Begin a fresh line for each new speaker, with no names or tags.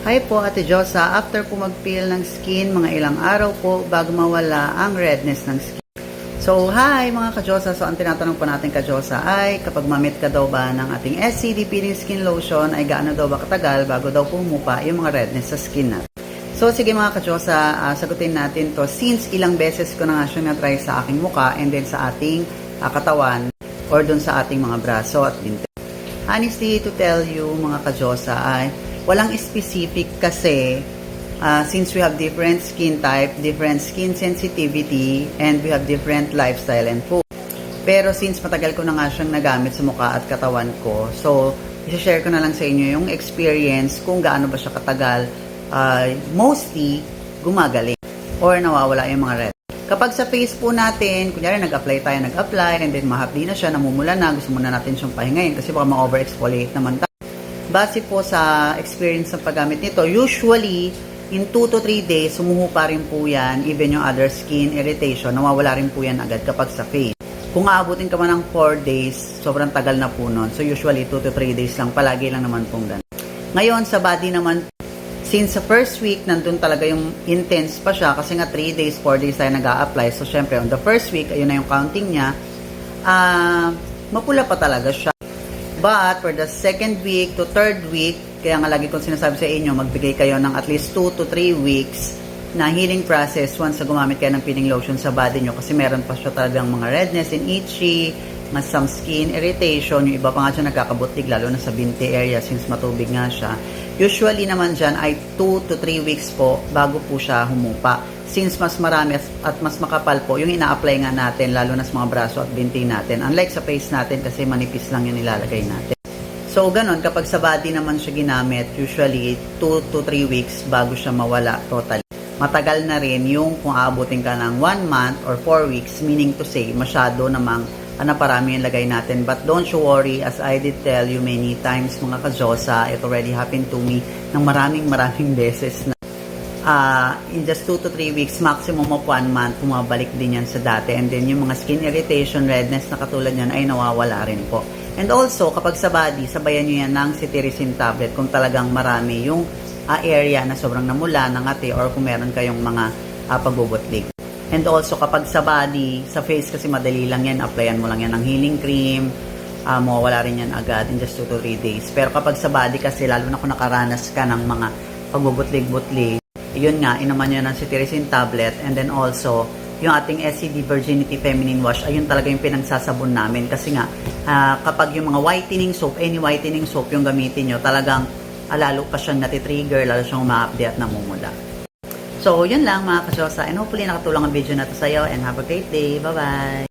Hi po Ate Josa, after po mag-peel ng skin, mga ilang araw po bago mawala ang redness ng skin. So, hi mga ka-Josa. So, ang tinatanong po natin ka-Josa ay kapag mamit ka daw ba ng ating SCD Peeling Skin Lotion ay gaano daw ba katagal bago daw pumupa yung mga redness sa skin natin. So, sige mga ka-Josa, sagutin natin to since ilang beses ko na nga siya na-try sa aking muka and then sa ating katawan or dun sa ating mga braso at binti. Honestly, to tell you mga ka-Josa ay walang specific kasi since we have different skin type, different skin sensitivity, and we have different lifestyle and food. Pero since matagal ko na nga siyang nagamit sa mukha at katawan ko, so i-share ko na lang sa inyo yung experience kung gaano ba siya katagal, mostly gumagaling or nawawala yung mga red. Kapag sa face po natin, kunyari nag-apply, and then mahapdi na siya, namumula na, gusto muna natin siyang pahingayin kasi baka ma-overexfoliate naman tayo. Base po sa experience ng paggamit nito, usually, in 2 to 3 days, sumuhupa rin po yan, even yung other skin irritation, nawawala rin po yan agad kapag sa face. Kung aabutin ka man ng 4 days, sobrang tagal na po nun. So usually 2 to 3 days lang, palagi lang naman pong ganun. Ngayon, sa body naman, since sa first week, nandun talaga yung intense pa siya, kasi nga 3 days, 4 days tayo nag-a-apply. So syempre, on the first week, ayun na yung counting niya, mapula pa talaga siya. But for the second week to third week, kaya nga lagi kong sinasabi sa inyo, magbigay kayo ng at least 2 to 3 weeks na healing process once na gumamit kayo ng peeling lotion sa body nyo kasi meron pa siya talagang mga redness and itchy, mas some skin irritation, yung iba pa nga siya nagkakabutig lalo na sa binti area since matubig nga siya. Usually naman dyan ay 2 to 3 weeks po bago po siya humupa. Since mas marami at mas makapal po yung ina-apply nga natin lalo na sa mga braso at binti natin. Unlike sa face natin kasi manipis lang yung nilalagay natin. So, ganun, kapag sa body naman siya ginamit, usually 2 to 3 weeks bago siya mawala totally. Matagal na rin yung kung aabutin ka ng 1 month or 4 weeks, meaning to say, masyado namang naparami yung lagay natin. But don't you worry, as I did tell you many times mga ka-Josa, it already happened to me ng maraming beses na in just 2 to 3 weeks, maximum of 1 month, bumabalik din yan sa dati. And then yung mga skin irritation, redness na katulad yan ay nawawala rin po. And also, kapag sa body, sabayan nyo yan ng cetirizine tablet kung talagang marami yung area na sobrang namula, nangati, or kung meron kayong mga pagbubutlig. And also, kapag sa body, sa face kasi madali lang yan, applyan mo lang yan ng healing cream, mawawala rin yan agad in just 2 to 3 days. Pero kapag sa body kasi, lalo na kung nakaranas ka ng mga pagbubutlig-butlig, yun nga, inuman nyo ng cetirizine tablet, and then also, yung ating SCD Virginity Feminine Wash, ayun talaga yung pinagsasabon namin. Kasi nga, kapag yung mga whitening soap, any whitening soap yung gamitin nyo, talagang lalo pa siyang natitrigger, lalo siyang uma-update at namumula. So, yun lang mga ka-Josa, and hopefully nakatulong ang video na to sa'yo, and have a great day. Bye-bye!